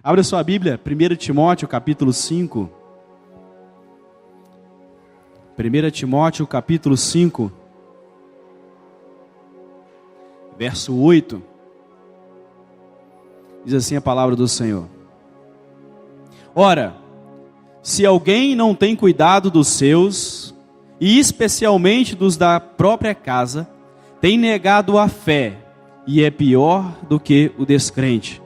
Abra sua Bíblia, 1 Timóteo, capítulo 5. 1 Timóteo, capítulo 5, verso 8. Diz assim a palavra do Senhor. Ora, se alguém não tem cuidado dos seus, e especialmente dos da própria casa, tem negado a fé, e é pior do que o descrente.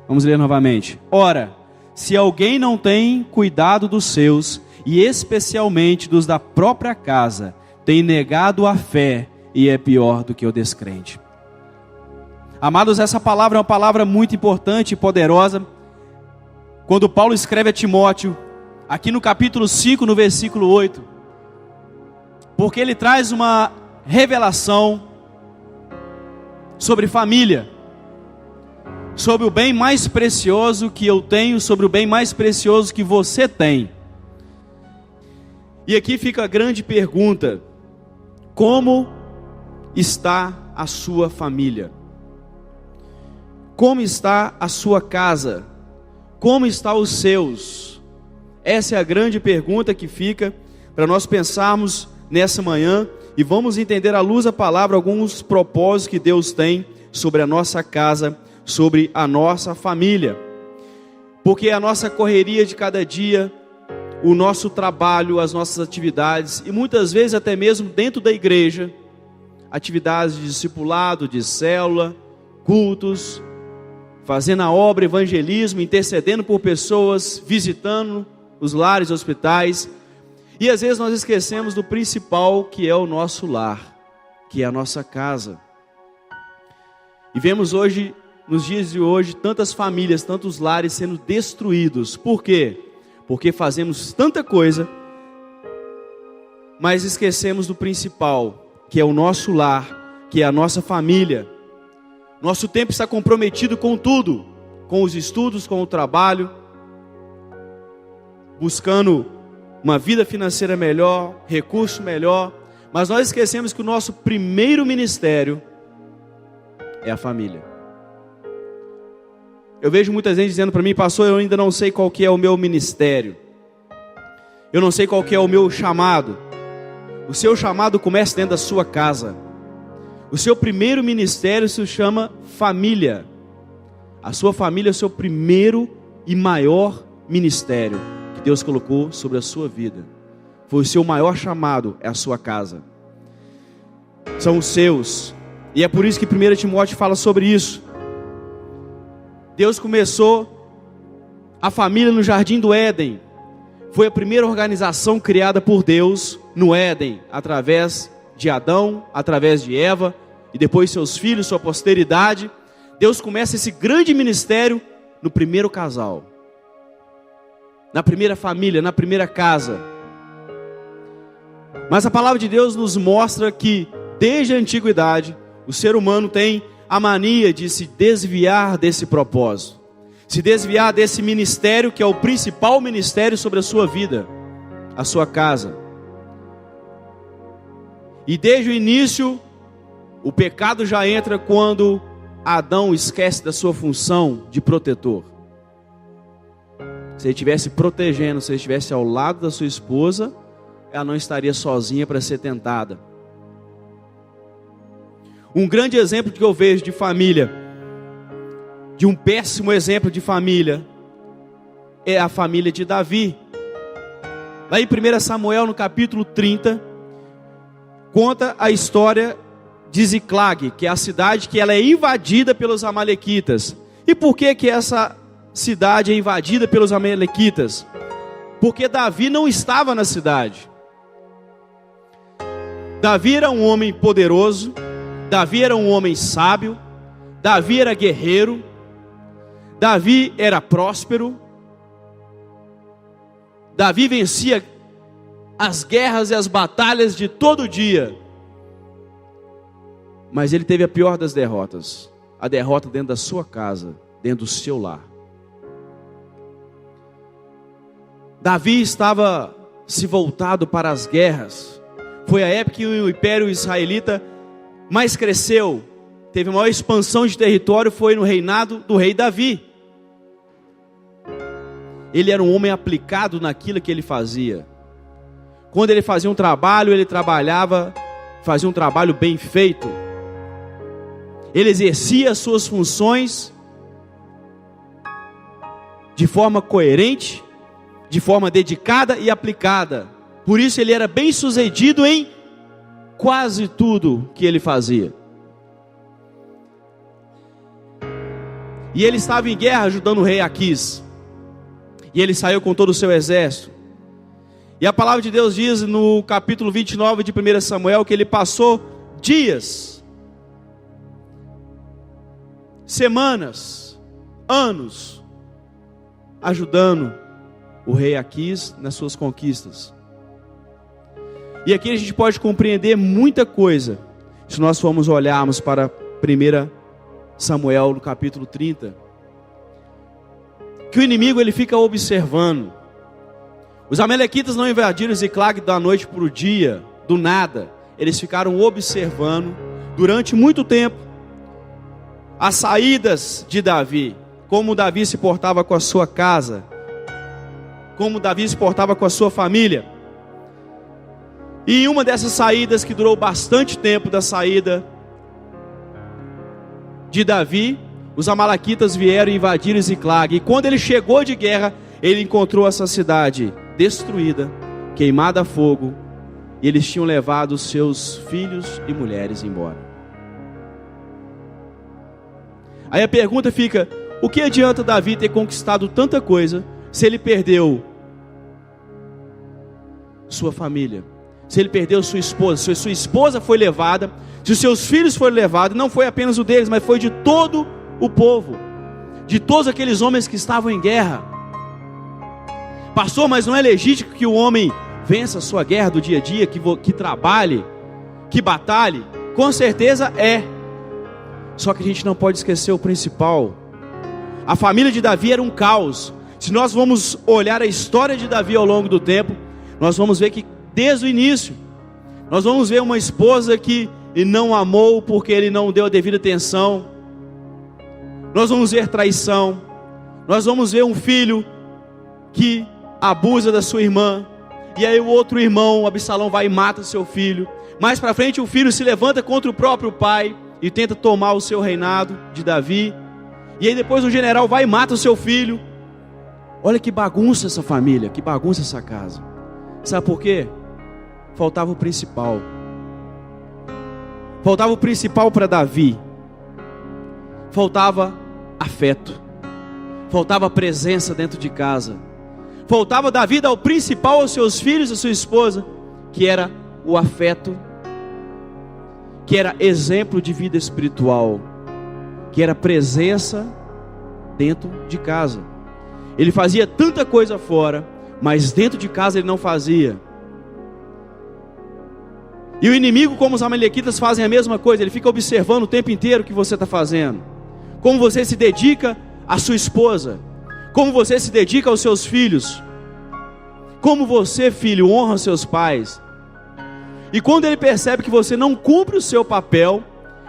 Vamos ler novamente. Ora, se alguém não tem cuidado dos seus, e especialmente dos da própria casa, tem negado a fé, e é pior do que o descrente. Amados, essa palavra é uma palavra muito importante e poderosa. Quando Paulo escreve a Timóteo, aqui no capítulo 5, no versículo 8, porque ele traz uma revelação sobre família, sobre o bem mais precioso que eu tenho, sobre o bem mais precioso que você tem. E aqui fica a grande pergunta: como está a sua família? Como está a sua casa? Como estão os seus? Essa é a grande pergunta que fica para nós pensarmos nessa manhã, e vamos entender à luz da palavra alguns propósitos que Deus tem sobre a nossa casa, sobre a nossa família. Porque a nossa correria de cada dia, o nosso trabalho, as nossas atividades, e muitas vezes até mesmo dentro da igreja, atividades de discipulado, de célula, cultos, fazendo a obra, evangelismo, intercedendo por pessoas, visitando os lares, hospitais, e às vezes nós esquecemos do principal, que é o nosso lar, que é a nossa casa. E vemos hoje, nos dias de hoje, tantas famílias, tantos lares sendo destruídos. Por quê? Porque fazemos tanta coisa, mas esquecemos do principal, que é o nosso lar, que é a nossa família. Nosso tempo está comprometido com tudo, com os estudos, com o trabalho, buscando uma vida financeira melhor, recurso melhor, mas nós esquecemos que o nosso primeiro ministério é a família. Eu vejo muita gente dizendo para mim: pastor, eu ainda não sei qual que é o meu ministério, eu não sei qual que é o meu chamado. O seu chamado começa dentro da sua casa. O seu primeiro ministério se chama família. A sua família é o seu primeiro e maior ministério que Deus colocou sobre a sua vida. Foi o seu maior chamado, é a sua casa. São os seus. E é por isso que 1 Timóteo fala sobre isso. Deus começou a família no Jardim do Éden. Foi a primeira organização criada por Deus no Éden, através de Adão, através de Eva, e depois seus filhos, sua posteridade. Deus começa esse grande ministério no primeiro casal, na primeira família, na primeira casa. Mas a palavra de Deus nos mostra que desde a antiguidade o ser humano tem a mania de se desviar desse propósito, se desviar desse ministério que é o principal ministério sobre a sua vida, a sua casa. E desde o início, o pecado já entra quando Adão esquece da sua função de protetor. Se ele estivesse protegendo, se ele estivesse ao lado da sua esposa, ela não estaria sozinha para ser tentada. Um grande exemplo que eu vejo de família, de um péssimo exemplo de família, é a família de Davi. Lá em 1 Samuel, no capítulo 30, conta a história de Ziclag, que é a cidade que ela é invadida pelos amalequitas. E por que essa cidade é invadida pelos amalequitas? Porque Davi não estava na cidade. Davi era um homem poderoso, Davi era um homem sábio, Davi era guerreiro, Davi era próspero, Davi vencia as guerras e as batalhas de todo dia. Mas ele teve a pior das derrotas, a derrota dentro da sua casa, dentro do seu lar. Davi estava se voltado para as guerras. Foi a época que o Império Israelita mais cresceu, teve maior expansão de território, foi no reinado do rei Davi. ele era um homem aplicado naquilo que ele fazia. Quando ele fazia um trabalho, ele fazia um trabalho bem feito. Ele exercia as suas funções de forma coerente, de forma dedicada e aplicada. Por isso ele era bem sucedido em quase tudo que ele fazia. E ele estava em guerra ajudando o rei Aquis. E ele saiu com todo o seu exército. E a palavra de Deus diz no capítulo 29 de 1 Samuel que ele passou dias, semanas, anos, ajudando o rei Aquis nas suas conquistas. E aqui a gente pode compreender muita coisa, se nós formos olharmos para 1 Samuel no capítulo 30, que o inimigo ele fica observando. Os amalequitas não invadiram Ziclag da noite para o dia, do nada. Eles ficaram observando durante muito tempo as saídas de Davi, como Davi se portava com a sua casa, como Davi se portava com a sua família. E em uma dessas saídas que durou bastante tempo, da saída de Davi, os amalequitas vieram e invadiram Ziclag. E quando ele chegou de guerra, ele encontrou essa cidade destruída, queimada a fogo, e eles tinham levado seus filhos e mulheres embora. Aí a pergunta fica: o que adianta Davi ter conquistado tanta coisa, se ele perdeu sua família, se ele perdeu sua esposa, se sua esposa foi levada, se os seus filhos foram levados? Não foi apenas o deles, mas foi de todo o povo, de todos aqueles homens que estavam em guerra. Pastor, mas não é legítimo que o homem vença a sua guerra do dia a dia, que trabalhe, que batalhe? Com certeza é. Só que a gente não pode esquecer o principal. A família de Davi era um caos. Se nós vamos olhar a história de Davi ao longo do tempo, nós vamos ver que desde o início, nós vamos ver uma esposa que não amou porque ele não deu a devida atenção. Nós vamos ver traição. Nós vamos ver um filho que abusa da sua irmã, e aí o outro irmão, Absalão, vai e mata seu filho. Mais para frente o filho se levanta contra o próprio pai e tenta tomar o seu reinado de Davi. E aí depois o general vai e mata o seu filho. Olha que bagunça essa família, que bagunça essa casa. Sabe por quê? Faltava o principal. Faltava o principal para Davi. Faltava afeto. Faltava presença dentro de casa. Faltava Davi dar o principal aos seus filhos e à sua esposa, que era o afeto, que era exemplo de vida espiritual, que era presença dentro de casa. Ele fazia tanta coisa fora, mas dentro de casa ele não fazia. E o inimigo, como os amalequitas, fazem a mesma coisa. Ele fica observando o tempo inteiro o que você está fazendo, como você se dedica à sua esposa, como você se dedica aos seus filhos, como você, filho, honra seus pais. E quando ele percebe que você não cumpre o seu papel,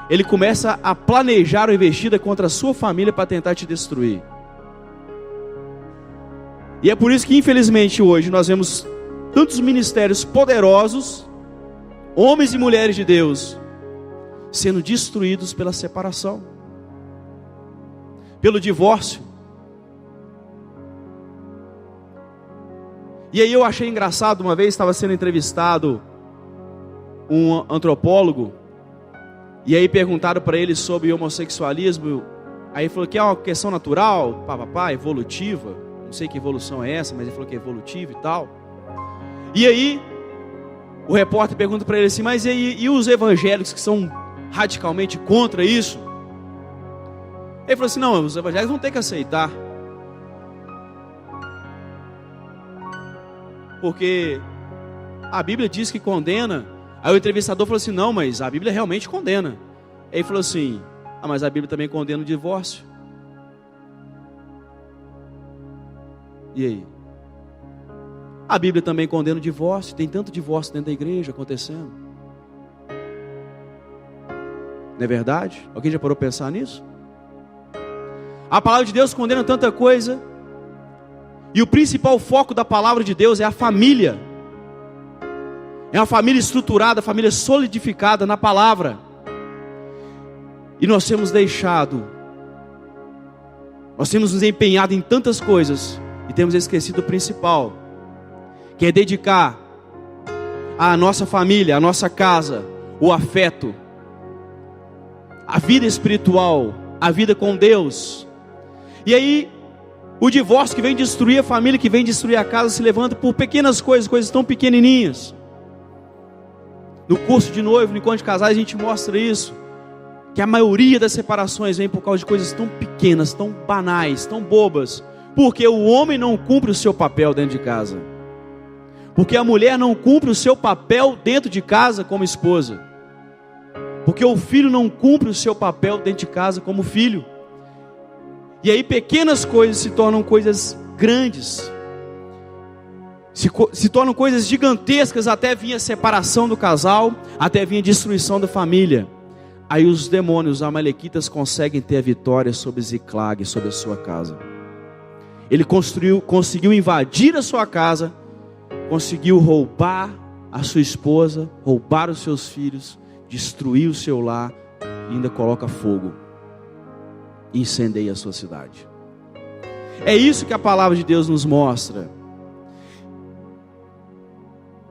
ele começa a planejar uma investida contra a sua família para tentar te destruir. E é por isso que infelizmente hoje nós vemos tantos ministérios poderosos, homens e mulheres de Deus, sendo destruídos pela separação, pelo divórcio. E aí eu achei engraçado, uma vez estava sendo entrevistado um antropólogo, e aí perguntaram para ele sobre homossexualismo. Aí ele falou que é uma questão natural, evolutiva, não sei que evolução é essa, mas ele falou que é evolutiva e tal. E aí o repórter pergunta para ele assim: mas e os evangélicos que são radicalmente contra isso? Ele falou assim: não, os evangélicos vão ter que aceitar, porque a Bíblia diz que condena. Aí o entrevistador falou assim: não, mas a Bíblia realmente condena. Aí ele falou assim: mas a Bíblia também condena o divórcio. E aí? A Bíblia também condena o divórcio. Tem tanto divórcio dentro da igreja acontecendo. Não é verdade? Alguém já parou para pensar nisso? A palavra de Deus condena tanta coisa. E o principal foco da palavra de Deus é a família. É uma família estruturada, família solidificada na palavra. E nós temos nos empenhado em tantas coisas e temos esquecido o principal, que é dedicar à nossa família, à nossa casa, o afeto, a vida espiritual, a vida com Deus. E aí, o divórcio que vem destruir a família, que vem destruir a casa, se levanta por pequenas coisas, coisas tão pequenininhas. No curso de noivo, no encontro de casais, a gente mostra isso, que a maioria das separações vem por causa de coisas tão pequenas, tão banais, tão bobas, porque o homem não cumpre o seu papel dentro de casa, porque a mulher não cumpre o seu papel dentro de casa como esposa, porque o filho não cumpre o seu papel dentro de casa como filho. E aí pequenas coisas se tornam coisas grandes, se tornam coisas gigantescas, até vir a separação do casal, até vir a destruição da família. Aí os demônios, os amalequitas, conseguem ter a vitória sobre Ziclag, sobre a sua casa. Ele conseguiu invadir a sua casa, conseguiu roubar a sua esposa, roubar os seus filhos, destruir o seu lar, e ainda coloca fogo e incendeia a sua cidade. É isso que a palavra de Deus nos mostra.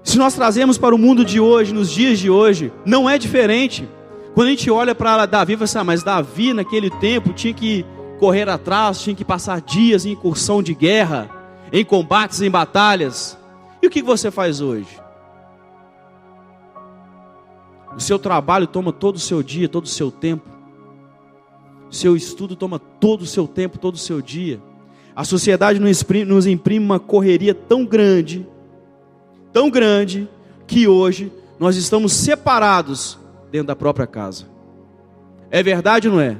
Se nós trazemos para o mundo de hoje, nos dias de hoje, não é diferente. Quando a gente olha para Davi, você fala, mas Davi naquele tempo tinha que correr atrás, tinha que passar dias em incursão de guerra, em combates, em batalhas. E o que você faz hoje? O seu trabalho toma todo o seu dia, todo o seu tempo. O seu estudo toma todo o seu tempo, todo o seu dia. A sociedade nos imprime uma correria tão grande, que hoje nós estamos separados dentro da própria casa. É verdade ou não é?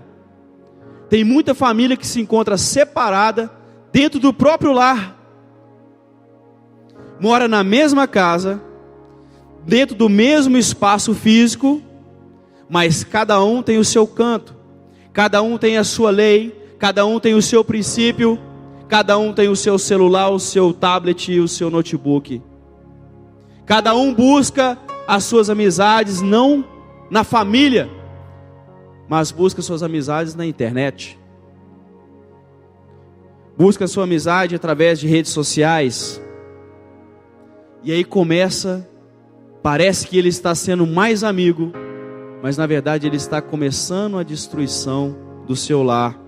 Tem muita família que se encontra separada dentro do próprio lar. Mora na mesma casa, dentro do mesmo espaço físico, mas cada um tem o seu canto, cada um tem a sua lei, cada um tem o seu princípio, cada um tem o seu celular, o seu tablet e o seu notebook. Cada um busca as suas amizades não na família, mas busca suas amizades na internet. Busca sua amizade através de redes sociais. E aí parece que ele está sendo mais amigo, mas na verdade ele está começando a destruição do seu lar.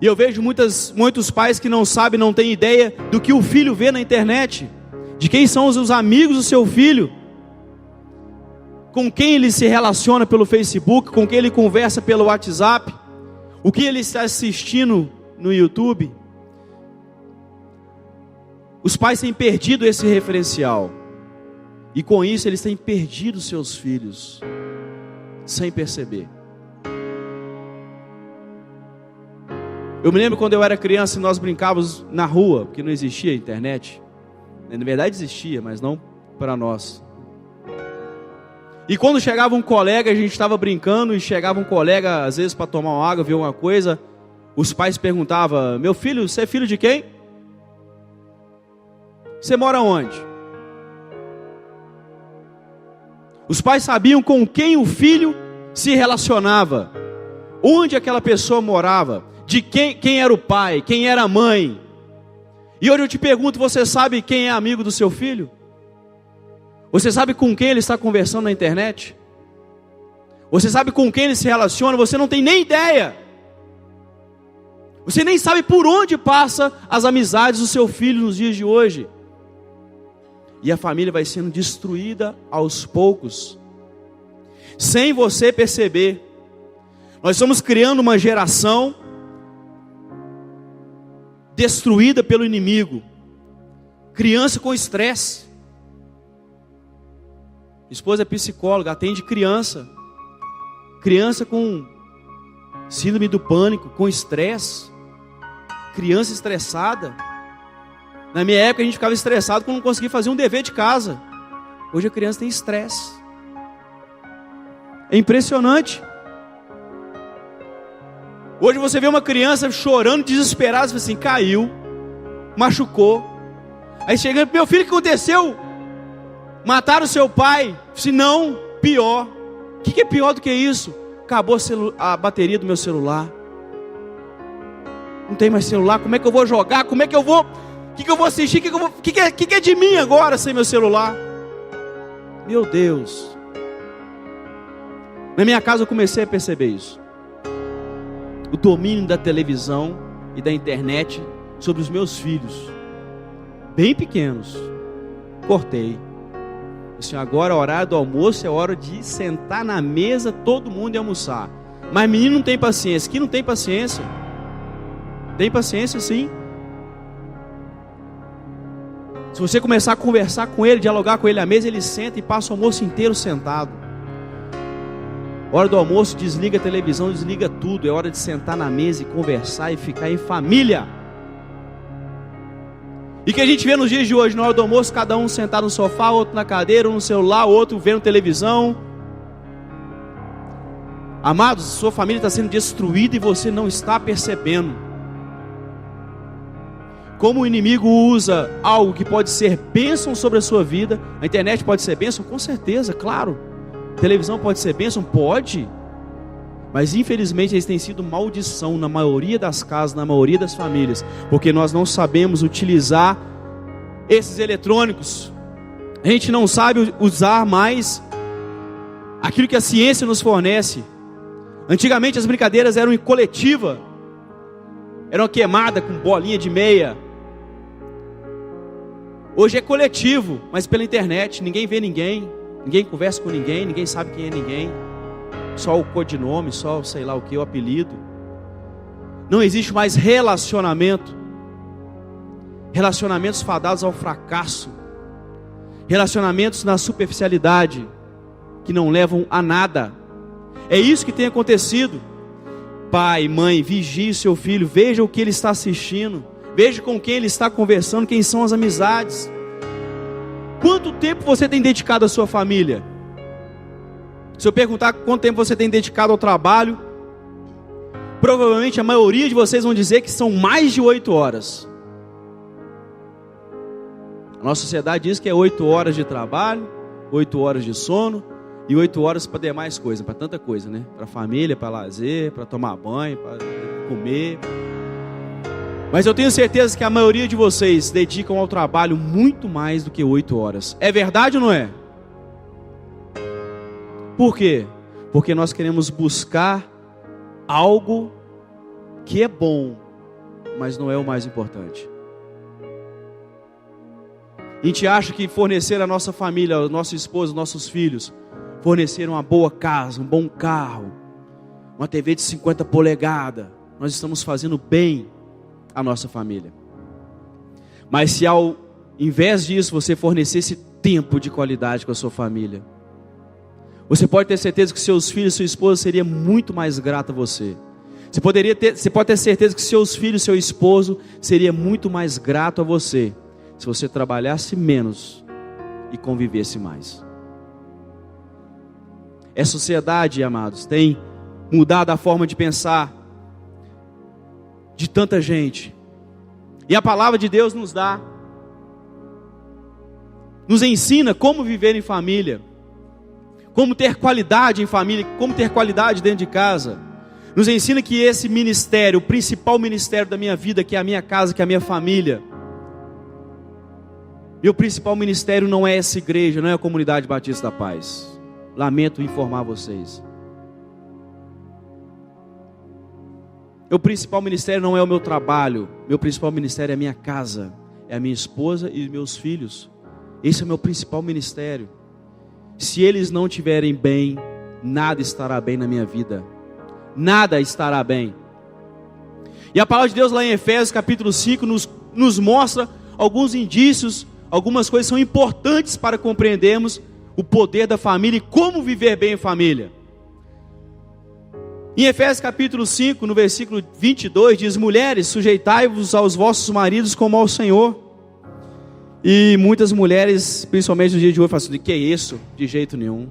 E eu vejo muitos pais que não sabem, não têm ideia do que o filho vê na internet, de quem são os amigos do seu filho, com quem ele se relaciona pelo Facebook, com quem ele conversa pelo WhatsApp, o que ele está assistindo no YouTube. Os pais têm perdido esse referencial, e com isso eles têm perdido seus filhos, sem perceber. Eu me lembro quando eu era criança e nós brincávamos na rua, porque não existia internet. Na verdade existia, mas não para nós. E quando chegava um colega, a gente estava brincando, e chegava um colega, às vezes para tomar uma água, ver uma coisa, os pais perguntavam, meu filho, você é filho de quem? Você mora onde? Os pais sabiam com quem o filho se relacionava, onde aquela pessoa morava, de quem era o pai, quem era a mãe. E hoje eu te pergunto, você sabe quem é amigo do seu filho? Você sabe com quem ele está conversando na internet? Você sabe com quem ele se relaciona? Você não tem nem ideia. Você nem sabe por onde passa as amizades do seu filho nos dias de hoje. E a família vai sendo destruída aos poucos, sem você perceber. Nós estamos criando uma geração destruída pelo inimigo. Criança com estresse. Minha esposa é psicóloga, atende criança com síndrome do pânico, com estresse, criança estressada. Na minha época a gente ficava estressado quando não conseguia fazer um dever de casa. Hoje a criança tem estresse. É impressionante. Hoje você vê uma criança chorando, desesperada, você fala assim, caiu, machucou. Aí chegando, meu filho, o que aconteceu? Mataram o seu pai? Se não, pior. O que é pior do que isso? Acabou a bateria do meu celular. Não tem mais celular, como é que eu vou jogar? Como é que eu vou... O que eu vou assistir? O que é de mim agora sem meu celular? Meu Deus. Na minha casa eu comecei a perceber isso. O domínio da televisão e da internet sobre os meus filhos. Bem pequenos. Cortei. Assim, agora é horário do almoço, é hora de sentar na mesa, todo mundo e almoçar. Mas menino não tem paciência. Que não tem paciência? Tem paciência sim. Se você começar a conversar com ele, dialogar com ele à mesa, ele senta e passa o almoço inteiro sentado. Hora do almoço, desliga a televisão, desliga tudo. É hora de sentar na mesa e conversar e ficar em família. E que a gente vê nos dias de hoje, na hora do almoço, cada um sentado no sofá, outro na cadeira, um no celular, outro vendo televisão. Amados, sua família está sendo destruída e você não está percebendo. Como o inimigo usa algo que pode ser bênção sobre a sua vida. A internet pode ser bênção? Com certeza, claro. A televisão pode ser bênção? Pode. Mas infelizmente eles têm sido maldição na maioria das casas, na maioria das famílias. Porque nós não sabemos utilizar esses eletrônicos. A gente não sabe usar mais aquilo que a ciência nos fornece. Antigamente as brincadeiras eram em coletiva. Eram queimada com bolinha de meia. Hoje é coletivo, mas pela internet. Ninguém vê ninguém, ninguém conversa com ninguém, ninguém sabe quem é ninguém. Só o codinome, só sei lá o que, o apelido. Não existe mais relacionamento. Relacionamentos fadados ao fracasso. Relacionamentos na superficialidade, que não levam a nada. É isso que tem acontecido. Pai, mãe, vigie o seu filho, veja o que ele está assistindo, veja com quem ele está conversando, quem são as amizades. Quanto tempo você tem dedicado à sua família? Se eu perguntar quanto tempo você tem dedicado ao trabalho, provavelmente a maioria de vocês vão dizer que são mais de 8 horas. A nossa sociedade diz que é 8 horas de trabalho, 8 horas de sono, e 8 horas para demais coisas, para tanta coisa, né? Para família, para lazer, para tomar banho, para comer. Mas eu tenho certeza que a maioria de vocês dedicam ao trabalho muito mais do que 8 horas. É verdade ou não é? Por quê? Porque nós queremos buscar algo que é bom, mas não é o mais importante. A gente acha que fornecer a nossa família, a nossa esposa, nossos filhos, fornecer uma boa casa, um bom carro, uma TV de 50 polegadas, nós estamos fazendo bem à nossa família. Mas se ao invés disso você fornecesse tempo de qualidade com a sua família, você pode ter certeza que seus filhos, sua esposa seria muito mais grato a você. Você pode ter certeza que seus filhos, seu esposo seria muito mais grato a você, se você trabalhasse menos e convivesse mais. Essa sociedade, amados, tem mudado a forma de pensar de tanta gente. E a palavra de Deus nos ensina como viver em família, como ter qualidade em família, como ter qualidade dentro de casa. Nos ensina que esse ministério, o principal ministério da minha vida, que é a minha casa, que é a minha família, meu principal ministério não é essa igreja, não é a Comunidade Batista da Paz. Lamento informar vocês. Meu principal ministério não é o meu trabalho. Meu principal ministério é a minha casa, é a minha esposa e meus filhos. Esse é o meu principal ministério. Se eles não estiverem bem, nada estará bem na minha vida. Nada estará bem. E a palavra de Deus lá em Efésios capítulo 5 nos mostra alguns indícios, algumas coisas que são importantes para compreendermos o poder da família e como viver bem em família. Em Efésios capítulo 5, no versículo 22, diz: mulheres, sujeitai-vos aos vossos maridos como ao Senhor. E muitas mulheres, principalmente no dia de hoje, falam assim: que é isso? De jeito nenhum.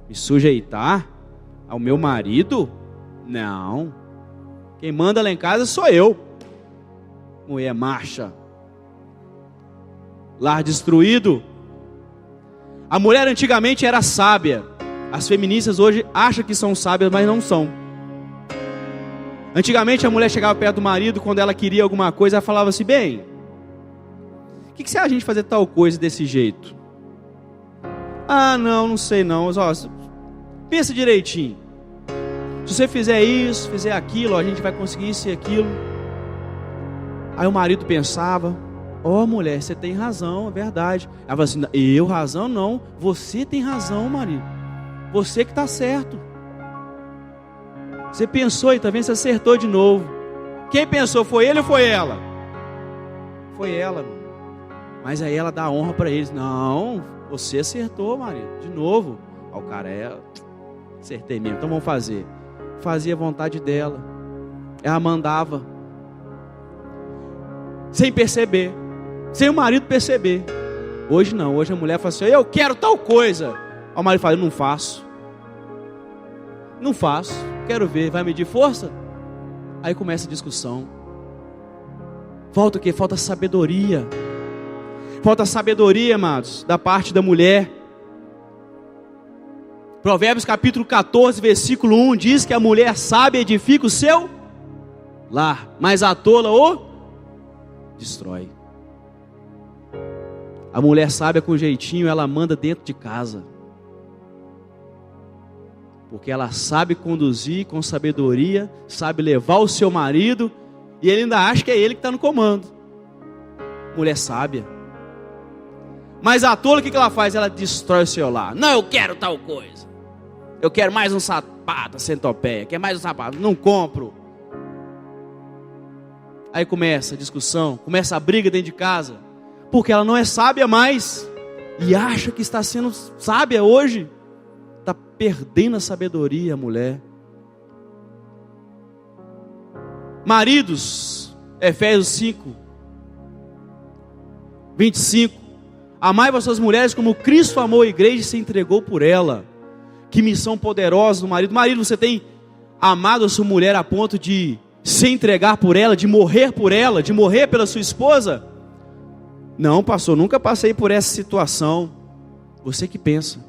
Me sujeitar ao meu marido? Não. Quem manda lá em casa sou eu. Mulher marcha. Lar destruído. A mulher antigamente era sábia. As feministas hoje acham que são sábias, mas não são. Antigamente a mulher chegava perto do marido, quando ela queria alguma coisa, ela falava assim: bem, o que você acha de fazer tal coisa desse jeito? Ah, não sei não. Ó, pensa direitinho. Se você fizer isso, fizer aquilo, a gente vai conseguir isso e aquilo. Aí o marido pensava: ó, mulher, você tem razão, é verdade. Ela falava assim: eu razão não, você tem razão, marido. Você que está certo. Você pensou e está vendo, você acertou de novo. Quem pensou, foi ele ou foi ela? Foi ela. Mas aí ela dá honra para eles. Não, você acertou, marido, de novo. Aí o cara, acertei mesmo, então vamos fazer. Fazia a vontade dela. Ela mandava. Sem perceber. Sem o marido perceber. Hoje não, hoje a mulher fala assim: eu quero tal coisa. Aí o marido fala: eu não faço. Não faço, quero ver, vai medir força? Aí começa a discussão. Falta o quê? Falta sabedoria. Falta sabedoria, amados, da parte da mulher. Provérbios capítulo 14, versículo 1 diz que a mulher sábia edifica o seu lar, mas a tola o destrói. A mulher sábia com jeitinho, ela manda dentro de casa. Porque ela sabe conduzir com sabedoria, sabe levar o seu marido, e ele ainda acha que é ele que está no comando. Mulher sábia. Mas a tola, o que ela faz? Ela destrói o seu lar. Não, eu quero tal coisa. Eu quero mais um sapato, centopeia. Quer mais um sapato? Não compro. Aí começa a discussão, começa a briga dentro de casa. Porque ela não é sábia mais. E acha que está sendo sábia hoje. Está perdendo a sabedoria, a mulher. Maridos, Efésios 5, 25. Amai vossas mulheres como Cristo amou a igreja e se entregou por ela. Que missão poderosa do marido. Marido, você tem amado a sua mulher a ponto de se entregar por ela, de morrer por ela, de morrer pela sua esposa? Não, pastor, nunca passei por essa situação. Você que pensa.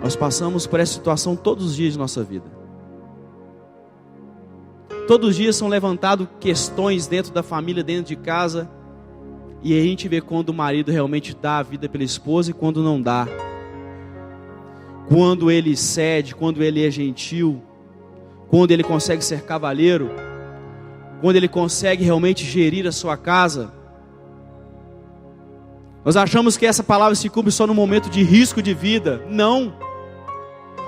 Nós passamos por essa situação todos os dias de nossa vida. Todos os dias são levantadas questões dentro da família, dentro de casa. E aí a gente vê quando o marido realmente dá a vida pela esposa e quando não dá. Quando ele cede, quando ele é gentil. Quando ele consegue ser cavalheiro. Quando ele consegue realmente gerir a sua casa. Nós achamos que essa palavra se cumpre só no momento de risco de vida. Não.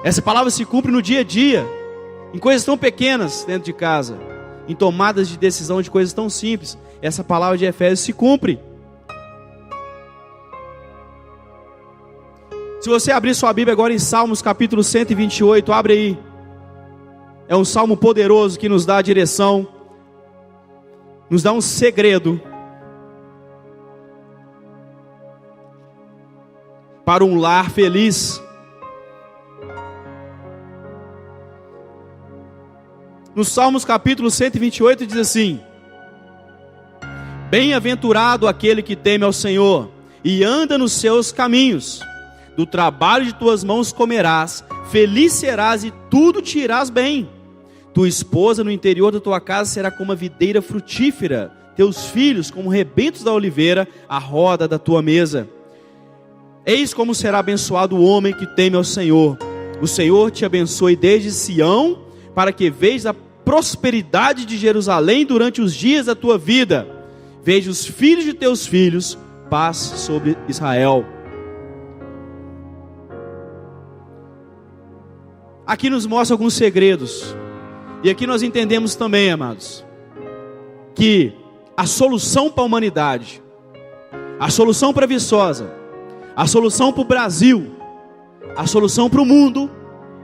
Essa palavra se cumpre no dia a dia. Em coisas tão pequenas dentro de casa. Em tomadas de decisão de coisas tão simples. Essa palavra de Efésios se cumpre. Se você abrir sua Bíblia agora em Salmos capítulo 128, abre aí. É um salmo poderoso que nos dá a direção. Nos dá um segredo. Para um lar feliz. No Salmos capítulo 128 diz assim: bem-aventurado aquele que teme ao Senhor e anda nos seus caminhos. Do trabalho de tuas mãos comerás, feliz serás e tudo te irás bem. Tua esposa no interior da tua casa será como uma videira frutífera, teus filhos como rebentos da oliveira, a roda da tua mesa. Eis como será abençoado o homem que teme ao Senhor. O Senhor te abençoe desde Sião, para que vejas a prosperidade de Jerusalém durante os dias da tua vida. Veja os filhos de teus filhos, paz sobre Israel. Aqui nos mostra alguns segredos. E aqui nós entendemos também, amados, que a solução para a humanidade, a solução para a Viçosa, a solução para o Brasil, a solução para o mundo,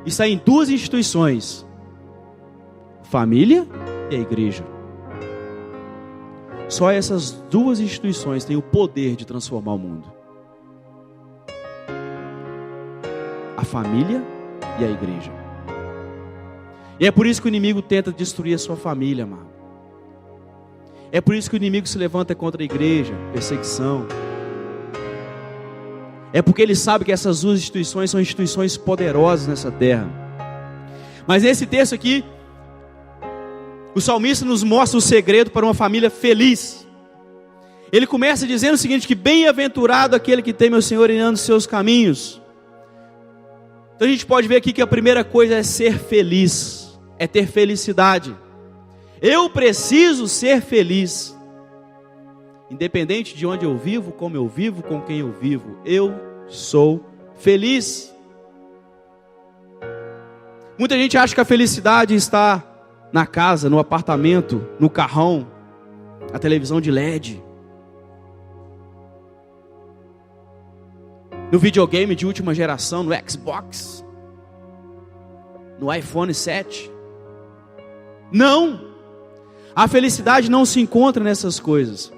está em duas instituições: família e a igreja. Só essas duas instituições têm o poder de transformar o mundo: a família e a igreja. E é por isso que o inimigo tenta destruir a sua família, amado. É por isso que o inimigo se levanta contra a igreja, perseguição. É porque ele sabe que essas duas instituições são instituições poderosas nessa terra. Mas nesse texto aqui, o salmista nos mostra o segredo para uma família feliz. Ele começa dizendo o seguinte, que bem-aventurado aquele que teme ao Senhor e anda nos seus caminhos. Então a gente pode ver aqui que a primeira coisa é ser feliz, é ter felicidade. Eu preciso ser feliz. Independente de onde eu vivo, como eu vivo, com quem eu vivo, eu sou feliz. Muita gente acha que a felicidade está na casa, no apartamento, no carrão, na televisão de LED, no videogame de última geração, no Xbox, no iPhone 7. Não! A felicidade não se encontra nessas coisas.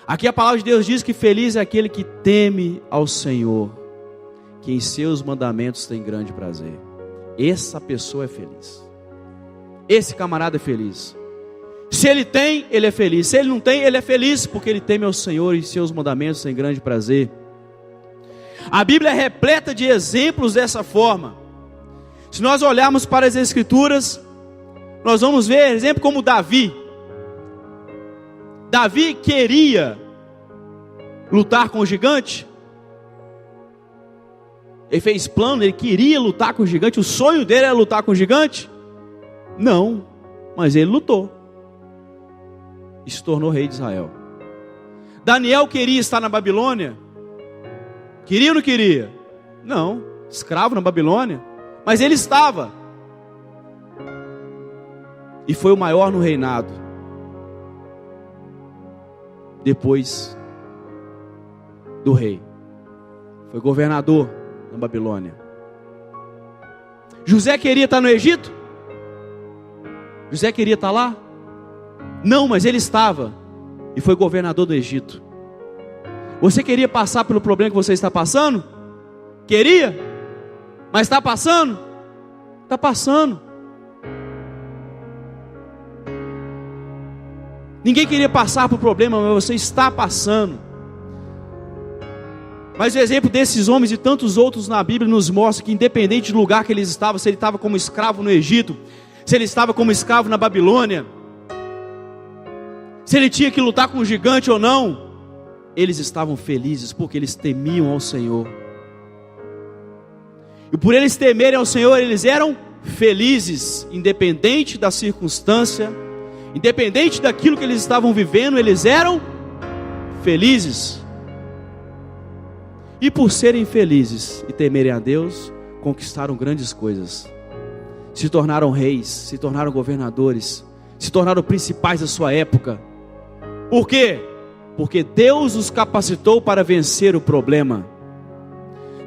Aqui a palavra de Deus diz que feliz é aquele que teme ao Senhor, que em seus mandamentos tem grande prazer. Essa pessoa é feliz. Esse camarada é feliz. Se ele tem, ele é feliz. Se ele não tem, ele é feliz, porque ele teme ao Senhor e em seus mandamentos tem grande prazer. A Bíblia é repleta de exemplos dessa forma. Se nós olharmos para as Escrituras, nós vamos ver exemplo como Davi. Davi queria lutar com o gigante. Ele fez plano, ele queria lutar com o gigante. O sonho dele era lutar com o gigante? Não, mas ele lutou e se tornou rei de Israel. Daniel queria estar na Babilônia? Queria ou não queria? Não, escravo na Babilônia, mas ele estava. E foi o maior no reinado. Depois do rei. Foi governador na Babilônia. José queria estar no Egito? José queria estar lá? Não, mas ele estava. E foi governador do Egito. Você queria passar pelo problema que você está passando? Queria? Mas está passando? Está passando. Ninguém queria passar por problema, mas você está passando. Mas o exemplo desses homens e tantos outros na Bíblia nos mostra que independente do lugar que eles estavam, se ele estava como escravo no Egito, se ele estava como escravo na Babilônia, se ele tinha que lutar com um gigante ou não, eles estavam felizes porque eles temiam ao Senhor. E por eles temerem ao Senhor, eles eram felizes, independente da circunstância, independente daquilo que eles estavam vivendo, eles eram felizes. E por serem felizes e temerem a Deus, conquistaram grandes coisas. Se tornaram reis, se tornaram governadores, se tornaram principais da sua época. Por quê? Porque Deus os capacitou para vencer o problema.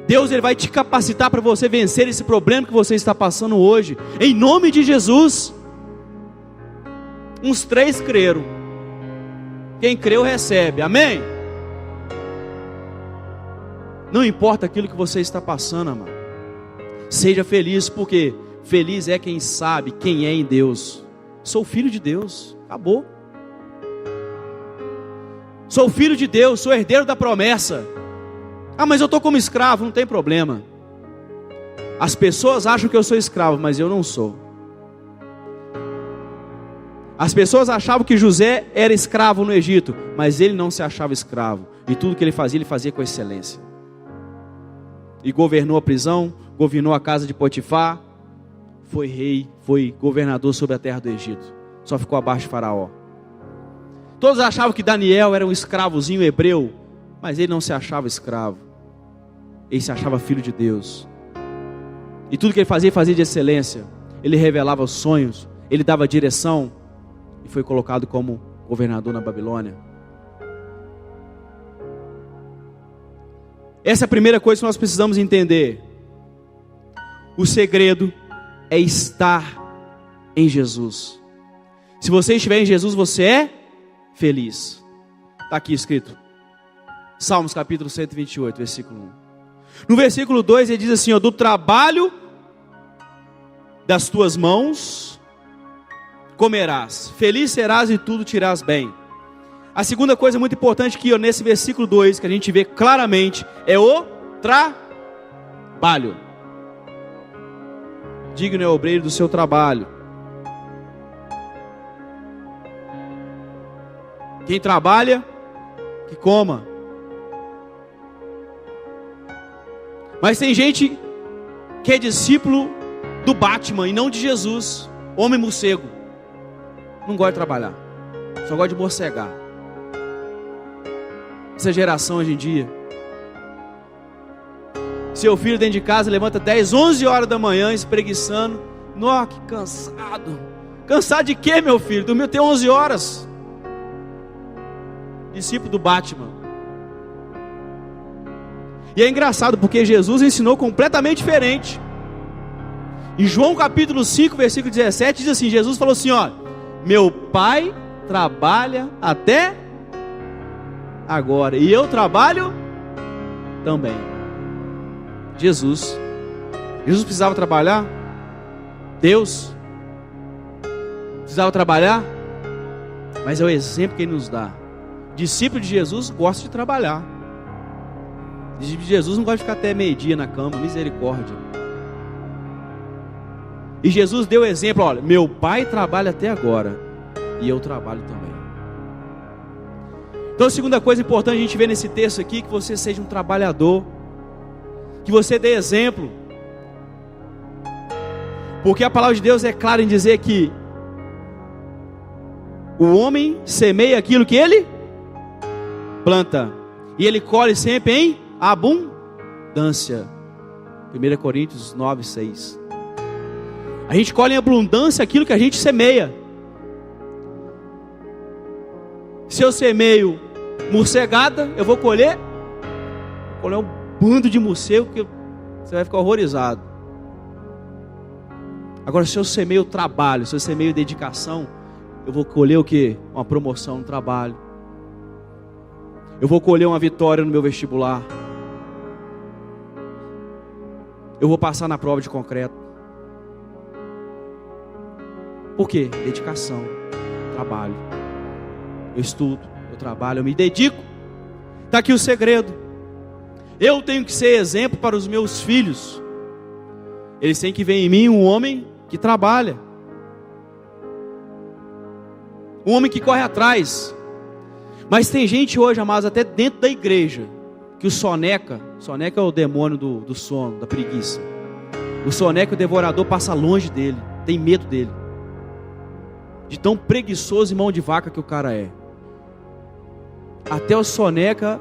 Deus ele vai te capacitar para você vencer esse problema que você está passando hoje, em nome de Jesus. Uns 3 creram. Quem creu recebe, amém? Não importa aquilo que você está passando, amado. Seja feliz, porque feliz é quem sabe quem é em Deus. Sou filho de Deus, acabou. Sou filho de Deus, sou herdeiro da promessa. Ah, mas eu estou como escravo, não tem problema. As pessoas acham que eu sou escravo, mas eu não sou. As pessoas achavam que José era escravo no Egito, mas ele não se achava escravo. E tudo que ele fazia com excelência. E governou a prisão, governou a casa de Potifar, foi rei, foi governador sobre a terra do Egito. Só ficou abaixo de Faraó. Todos achavam que Daniel era um escravozinho hebreu, mas ele não se achava escravo. Ele se achava filho de Deus. E tudo que ele fazia de excelência. Ele revelava os sonhos, ele dava direção, e foi colocado como governador na Babilônia. Essa é a primeira coisa que nós precisamos entender. O segredo é estar em Jesus. Se você estiver em Jesus, você é feliz. Está aqui escrito. Salmos capítulo 128, versículo 1. No versículo 2 ele diz assim, ó, do trabalho das tuas mãos comerás, feliz serás e tudo te irás bem. A segunda coisa muito importante aqui, nesse versículo 2, que a gente vê claramente, é o trabalho. Digno é o obreiro do seu trabalho. Quem trabalha, que coma. Mas tem gente que é discípulo do Batman e não de Jesus. Homem morcego. Não gosta de trabalhar. Só gosta de morcegar. Essa geração hoje em dia. Seu filho dentro de casa levanta 10, 11 horas da manhã espreguiçando. Nossa, que cansado. Cansado de quê, meu filho? Dormiu até 11 horas. Discípulo do Batman. E é engraçado porque Jesus ensinou completamente diferente. Em João capítulo 5, versículo 17, diz assim, Jesus falou assim, ó, meu pai trabalha até agora, e eu trabalho também. Jesus precisava trabalhar? Deus precisava trabalhar? Mas é o exemplo que Ele nos dá. Discípulo de Jesus gosta de trabalhar. Discípulo de Jesus não gosta de ficar até meio-dia na cama, misericórdia. E Jesus deu o exemplo, olha, meu pai trabalha até agora, e eu trabalho também. Então a segunda coisa importante a gente ver nesse texto aqui, que você seja um trabalhador, que você dê exemplo. Porque a palavra de Deus é clara em dizer que o homem semeia aquilo que ele planta, e ele colhe sempre em abundância. 1 Coríntios 9, 6. A gente colhe em abundância aquilo que a gente semeia. Se eu semeio morcegada, eu vou colher um bando de morcego que você vai ficar horrorizado. Agora, se eu semeio trabalho, se eu semeio dedicação, eu vou colher o quê? Uma promoção no trabalho. Eu vou colher uma vitória no meu vestibular. Eu vou passar na prova de concreto. Por quê? Dedicação, trabalho. Eu estudo, eu trabalho, eu me dedico. Está aqui o segredo. Eu tenho que ser exemplo para os meus filhos. Eles têm que ver em mim um homem que trabalha. Um homem que corre atrás. Mas tem gente hoje, amados, até dentro da igreja, que o soneca é o demônio do sono, da preguiça. O soneca, o devorador, passa longe dele, tem medo dele. De tão preguiçoso e mão de vaca que o cara é. Até o soneca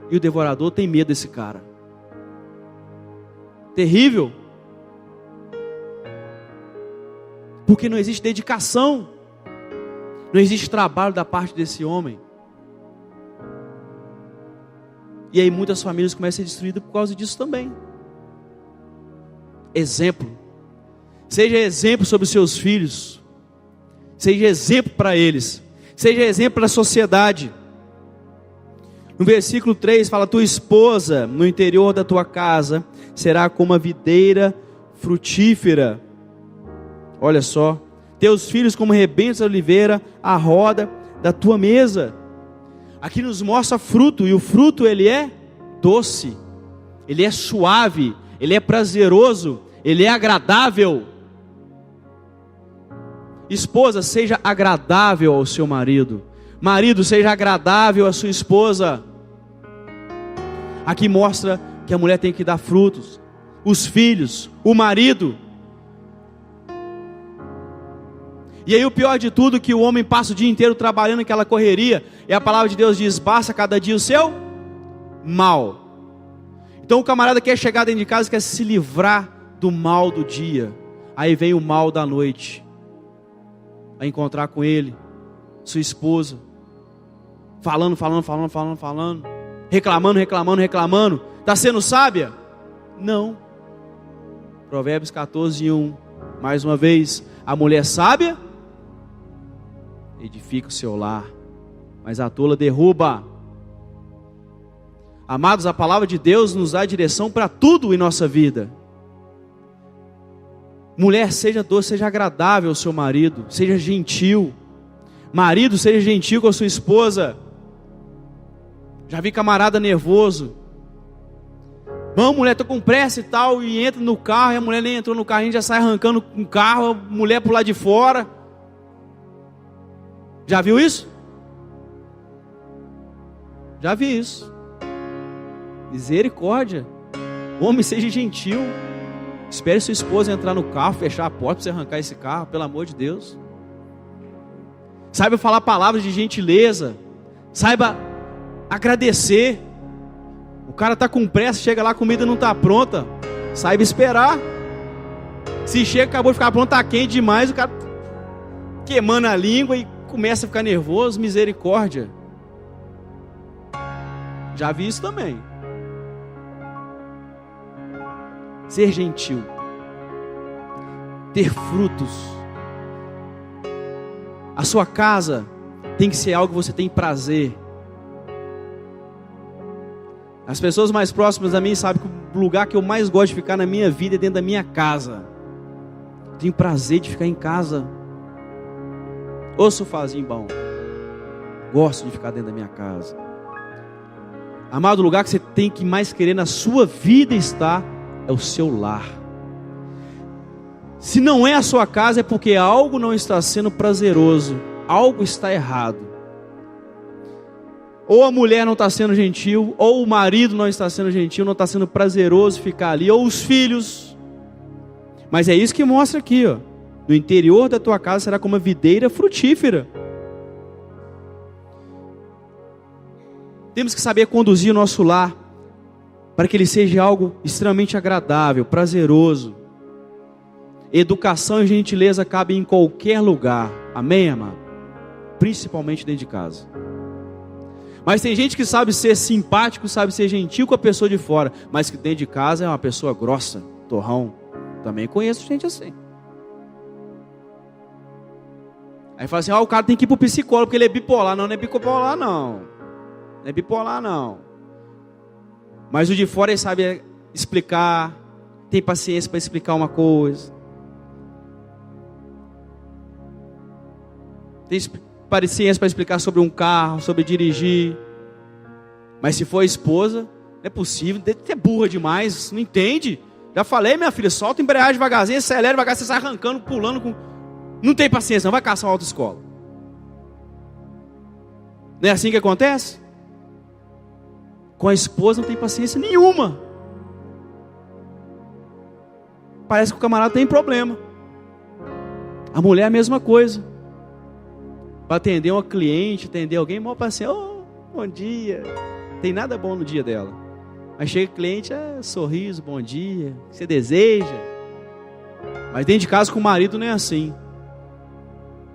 e o devorador tem medo desse cara. Terrível. Porque não existe dedicação. Não existe trabalho da parte desse homem. E aí muitas famílias começam a ser destruídas por causa disso também. Exemplo. Seja exemplo sobre os seus filhos. Seja exemplo para eles. Seja exemplo para a sociedade. No versículo 3 fala, tua esposa no interior da tua casa será como a videira frutífera. Olha só. Teus filhos como rebentos da oliveira, a roda da tua mesa. Aqui nos mostra fruto, e o fruto ele é doce, ele é suave, ele é prazeroso, ele é agradável. Esposa, seja agradável ao seu marido. Marido, seja agradável à sua esposa. Aqui mostra que a mulher tem que dar frutos. Os filhos, o marido. E aí o pior de tudo, que o homem passa o dia inteiro trabalhando naquela correria, e a palavra de Deus diz, basta cada dia o seu mal. Então o camarada quer chegar dentro de casa, quer se livrar do mal do dia. Aí vem o mal da noite, a encontrar com ele, sua esposa, falando, reclamando. Está sendo sábia? Não. Provérbios 14, 1. Mais uma vez, a mulher sábia edifica o seu lar, mas a tola derruba. Amados, a palavra de Deus nos dá direção para tudo em nossa vida. Mulher, seja doce, seja agradável ao seu marido, seja gentil. Marido, seja gentil com a sua esposa. Já vi camarada nervoso. Vamos, mulher, tô com pressa e tal, e entra no carro, e a mulher nem entrou no carro, a gente já sai arrancando com o carro, a mulher por lá de fora. Já viu isso? Já vi isso. Misericórdia. Homem, seja gentil. Espere sua esposa entrar no carro, fechar a porta para você arrancar esse carro, pelo amor de Deus. Saiba falar palavras de gentileza. Saiba agradecer. O cara está com pressa, chega lá, a comida não está pronta. Saiba esperar. Se chega, acabou de ficar pronto, está quente demais, o cara queimando a língua e começa a ficar nervoso. Misericórdia. Já vi isso também. Ser gentil, ter frutos. A sua casa tem que ser algo que você tem prazer. As pessoas mais próximas a mim sabem que o lugar que eu mais gosto de ficar na minha vida é dentro da minha casa. Eu tenho prazer de ficar em casa. Ô sofazinho bom. Gosto de ficar dentro da minha casa. Amado, o lugar que você tem que mais querer na sua vida estar é o seu lar. Se não é a sua casa, é porque algo não está sendo prazeroso, algo está errado. Ou a mulher não está sendo gentil, ou o marido não está sendo gentil, não está sendo prazeroso ficar ali, ou os filhos. Mas é isso que mostra aqui, ó. No interior da tua casa será como uma videira frutífera. Temos que saber conduzir o nosso lar para que ele seja algo extremamente agradável, prazeroso. Educação e gentileza cabem em qualquer lugar. Amém, amado? Principalmente dentro de casa. Mas tem gente que sabe ser simpático, sabe ser gentil com a pessoa de fora, mas que dentro de casa é uma pessoa grossa, torrão. Também conheço gente assim. Aí fala assim, o cara tem que ir para o psicólogo porque ele é bipolar. Não, não é bipolar não. Não é bipolar não. Mas o de fora ele sabe explicar, tem paciência para explicar uma coisa. Tem paciência para explicar sobre um carro, sobre dirigir. Mas se for a esposa, não é possível, é burra demais, não entende. Já falei, minha filha, solta a embreagem devagarzinho, acelera devagar, você sai arrancando, pulando. Não tem paciência, não vai caçar uma autoescola. Não é assim que acontece? Com a esposa não tem paciência nenhuma. Parece que o camarada tem problema. A mulher é a mesma coisa. Para atender uma cliente, atender alguém, mal paciência, bom dia. Tem nada bom no dia dela. Aí chega o cliente, sorriso, bom dia, o que você deseja. Mas dentro de casa com o marido não é assim.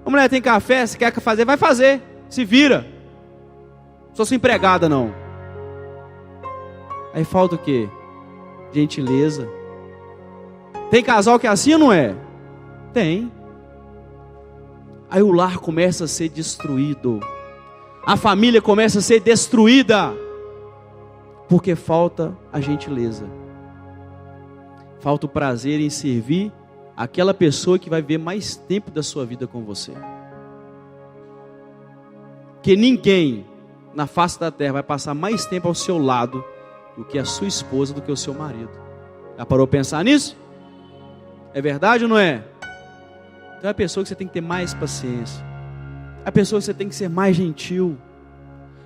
A mulher tem café, se quer fazer, vai fazer. Se vira. Não sou sua empregada não. Aí falta o quê? Gentileza. Tem casal que é assim ou não é? Tem. Aí o lar começa a ser destruído. A família começa a ser destruída. Porque falta a gentileza. Falta o prazer em servir aquela pessoa que vai viver mais tempo da sua vida com você. Que ninguém na face da terra vai passar mais tempo ao seu lado do que a sua esposa, do que o seu marido. Já parou a pensar nisso? É verdade ou não é? Então é a pessoa que você tem que ter mais paciência. É a pessoa que você tem que ser mais gentil.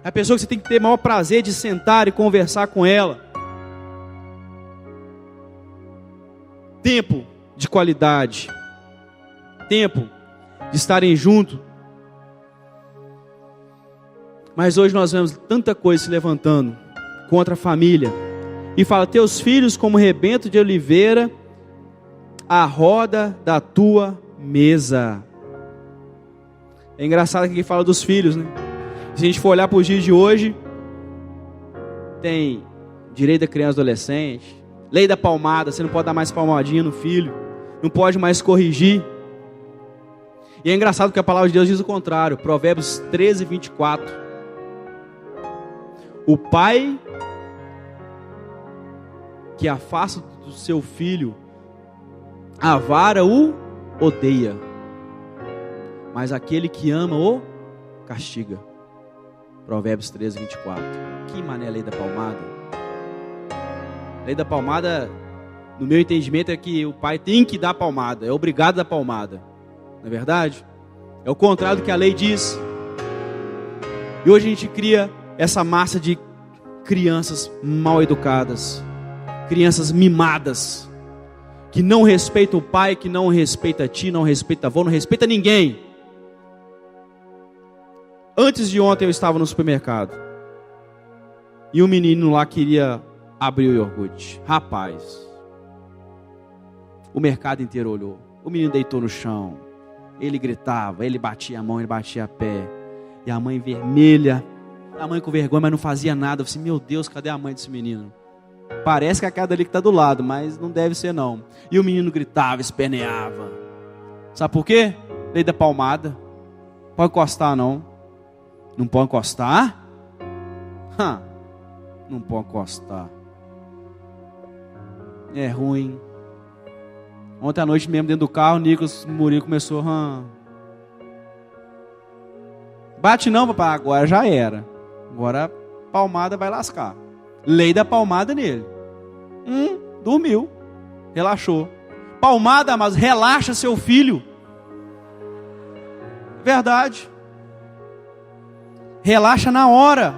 É a pessoa que você tem que ter maior prazer de sentar e conversar com ela. Tempo de qualidade. Tempo de estarem juntos. Mas hoje nós vemos tanta coisa se levantando contra a família. E fala, teus filhos como rebento de oliveira, à roda da tua mesa. É engraçado que aqui fala dos filhos, né? Se a gente for olhar para os dias de hoje, tem direito da criança e adolescente, lei da palmada, você não pode dar mais palmadinha no filho, não pode mais corrigir. E é engraçado que a palavra de Deus diz o contrário. Provérbios 13, 24. O pai que afasta do seu filho A vara o odeia, mas aquele que ama o castiga. Provérbios 13, 24. Que mané a lei da palmada? A lei da palmada, no meu entendimento, é que o pai tem que dar palmada, é obrigado a dar palmada. Não é verdade? É o contrário do que a lei diz. E hoje a gente cria essa massa de crianças mal educadas, crianças mimadas, que não respeita o pai, que não respeita a ti, não respeita a avó, não respeita ninguém. Antes de ontem eu estava no supermercado e um menino lá queria abrir o iogurte. Rapaz, o mercado inteiro olhou. O menino deitou no chão, ele gritava, ele batia a mão, ele batia a pé. E a mãe vermelha, a mãe com vergonha, mas não fazia nada. Eu falei assim, meu Deus, cadê a mãe desse menino? Parece que é a cara dele que está do lado, mas não deve ser não. E o menino gritava, esperneava. Sabe por quê? Lei da palmada. Pode encostar não. Não pode encostar? Não pode encostar. É ruim. Ontem à noite mesmo dentro do carro, o Nicolas Murilo começou, bate não, papai, agora já era. Agora a palmada vai lascar. Lei da palmada nele. Dormiu. Relaxou. Palmada, mas relaxa seu filho. Verdade. Relaxa na hora.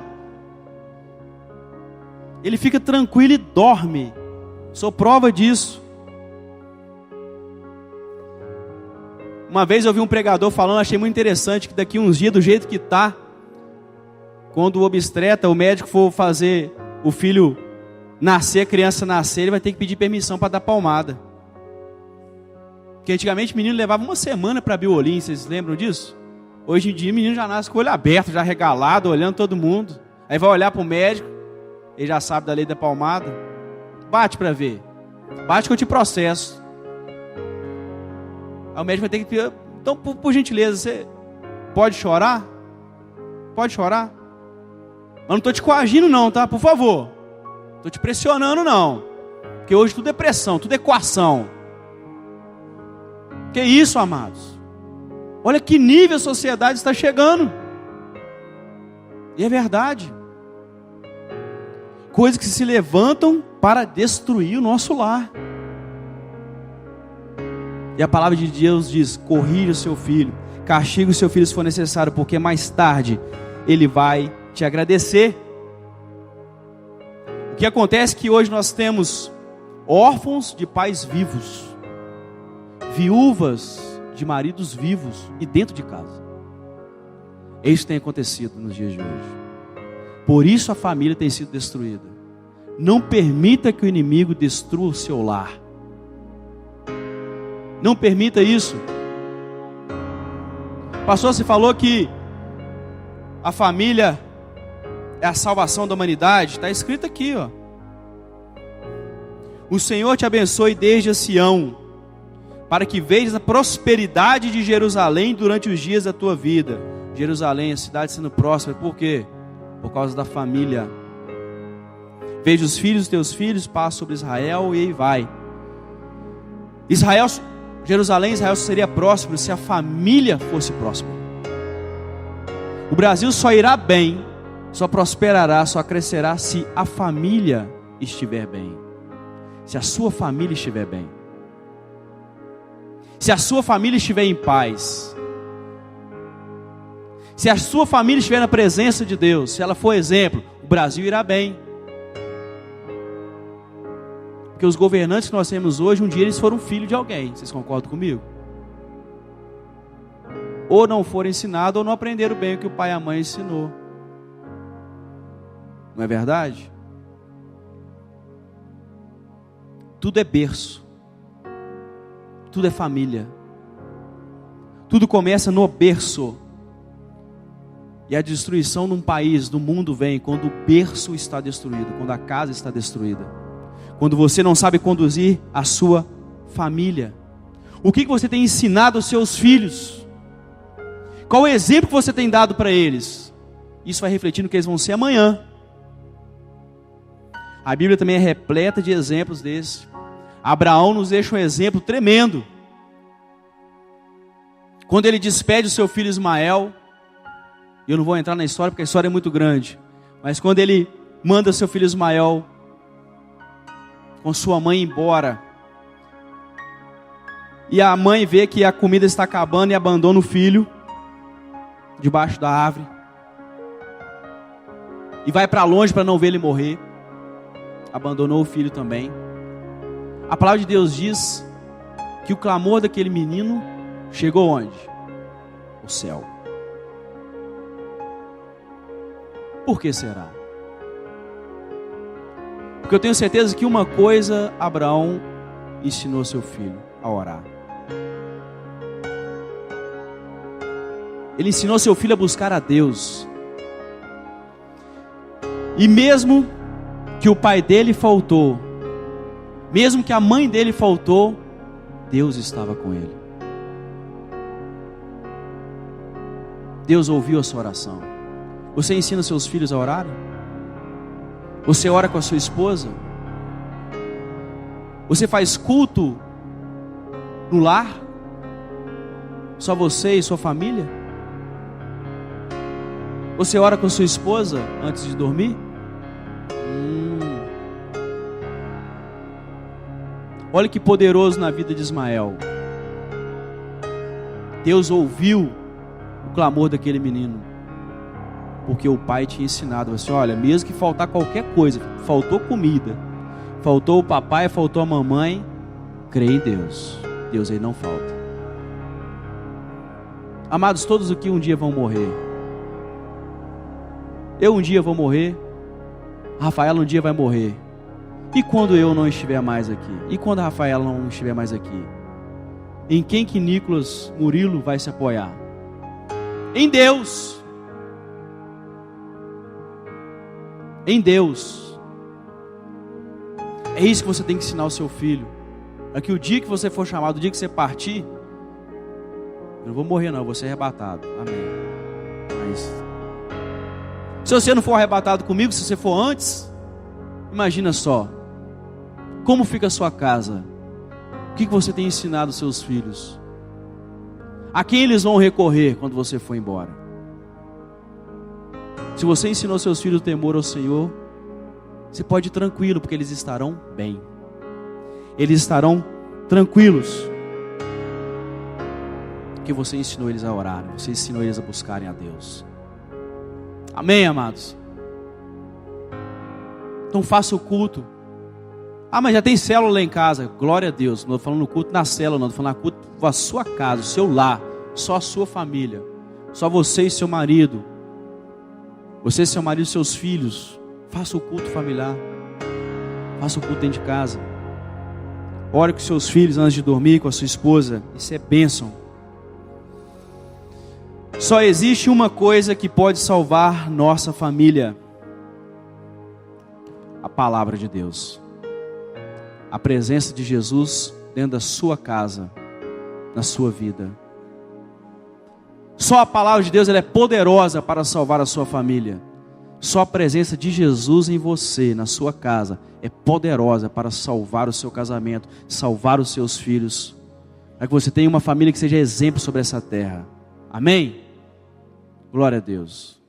Ele fica tranquilo e dorme. Sou prova disso. Uma vez eu vi um pregador falando, achei muito interessante, que daqui uns dias, do jeito que está, quando o obstetra, o médico for fazer o filho nascer, a criança nascer, ele vai ter que pedir permissão para dar palmada. Porque antigamente o menino levava uma semana para abrir o olhinho, vocês lembram disso? Hoje em dia o menino já nasce com o olho aberto, já regalado, olhando todo mundo. Aí vai olhar para o médico, ele já sabe da lei da palmada. Bate para ver. Bate que eu te processo. Aí o médico vai ter que pedir, então por gentileza, você pode chorar? Pode chorar? Mas não estou te coagindo não, tá? Por favor. Estou te pressionando não. Porque hoje tudo é pressão, tudo é coação. Que isso, amados? Olha que nível a sociedade está chegando. E é verdade. Coisas que se levantam para destruir o nosso lar. E a palavra de Deus diz, corrija o seu filho, castiga o seu filho se for necessário, porque mais tarde ele vai te agradecer. O que acontece é que hoje nós temos órfãos de pais vivos, viúvas de maridos vivos e dentro de casa. Isso tem acontecido nos dias de hoje. Por isso a família tem sido destruída. Não permita que o inimigo destrua o seu lar. Não permita isso. Pastor, você falou que a família é a salvação da humanidade. Está escrito aqui, ó. O Senhor te abençoe desde a Sião, para que vejas a prosperidade de Jerusalém durante os dias da tua vida. Jerusalém, a cidade sendo próspera, por quê? Por causa da família. Veja os filhos dos teus filhos, paz sobre Israel, e aí vai. Jerusalém, Israel seria próspero se a família fosse próspera. O Brasil só irá bem, só prosperará, só crescerá se a família estiver bem. Se a sua família estiver bem. Se a sua família estiver em paz. Se a sua família estiver na presença de Deus, se ela for exemplo, o Brasil irá bem. Porque os governantes que nós temos hoje, um dia eles foram filhos de alguém. Vocês concordam comigo? Ou não foram ensinados, ou não aprenderam bem o que o pai e a mãe ensinou. Não é verdade? Tudo é berço. Tudo é família. Tudo começa no berço. E a destruição num país, no mundo vem quando o berço está destruído, quando a casa está destruída. Quando você não sabe conduzir a sua família. O que você tem ensinado aos seus filhos? Qual o exemplo que você tem dado para eles? Isso vai refletir no que eles vão ser amanhã. A Bíblia também é repleta de exemplos desses. Abraão nos deixa um exemplo tremendo. Quando ele despede o seu filho Ismael, e eu não vou entrar na história porque a história é muito grande, mas quando ele manda seu filho Ismael com sua mãe embora, e a mãe vê que a comida está acabando e abandona o filho debaixo da árvore, e vai para longe para não ver ele morrer, abandonou o filho também. A palavra de Deus diz que o clamor daquele menino chegou onde? O céu. Por que será? Porque eu tenho certeza que uma coisa Abraão ensinou seu filho: a orar. Ele ensinou seu filho a buscar a Deus. E mesmo que o pai dele faltou, mesmo que a mãe dele faltou, Deus estava com ele. Deus ouviu a sua oração. Você ensina seus filhos a orarem? Você ora com a sua esposa? Você faz culto no lar? Só você e sua família? Você ora com sua esposa antes de dormir? Olha que poderoso na vida de Ismael. Deus ouviu o clamor daquele menino, porque o pai tinha ensinado assim: olha, mesmo que faltar qualquer coisa, faltou comida, faltou o papai, faltou a mamãe, crê em Deus. Deus aí não falta. Amados, todos aqui um dia vão morrer. Eu um dia vou morrer, a Rafaela um dia vai morrer. E quando eu não estiver mais aqui? E quando a Rafaela não estiver mais aqui? Em quem que Nicolas Murilo vai se apoiar? Em Deus. Em Deus. É isso que você tem que ensinar ao seu filho. É que o dia que você for chamado, o dia que você partir, eu não vou morrer não, eu vou ser arrebatado. Amém. Mas se você não for arrebatado comigo, se você for antes, imagina só, como fica a sua casa? O que você tem ensinado aos seus filhos? A quem eles vão recorrer quando você for embora? Se você ensinou seus filhos o temor ao Senhor, você pode ir tranquilo, porque eles estarão bem. Eles estarão tranquilos, porque você ensinou eles a orarem, você ensinou eles a buscarem a Deus. Amém, amados? Então faça o culto. Ah, mas já tem célula lá em casa. Glória a Deus. Não estou falando no culto na célula, não. Estou falando no culto da sua casa, o seu lar. Só a sua família. Só você e seu marido. Você, seu marido e seus filhos. Faça o culto familiar. Faça o culto dentro de casa. Ore com seus filhos antes de dormir, com a sua esposa. Isso é bênção. Só existe uma coisa que pode salvar nossa família: a palavra de Deus. A presença de Jesus dentro da sua casa, na sua vida. Só a palavra de Deus, ela é poderosa para salvar a sua família. Só a presença de Jesus em você, na sua casa, é poderosa para salvar o seu casamento, salvar os seus filhos, para que você tenha uma família que seja exemplo sobre essa terra. Amém? Glória a Deus.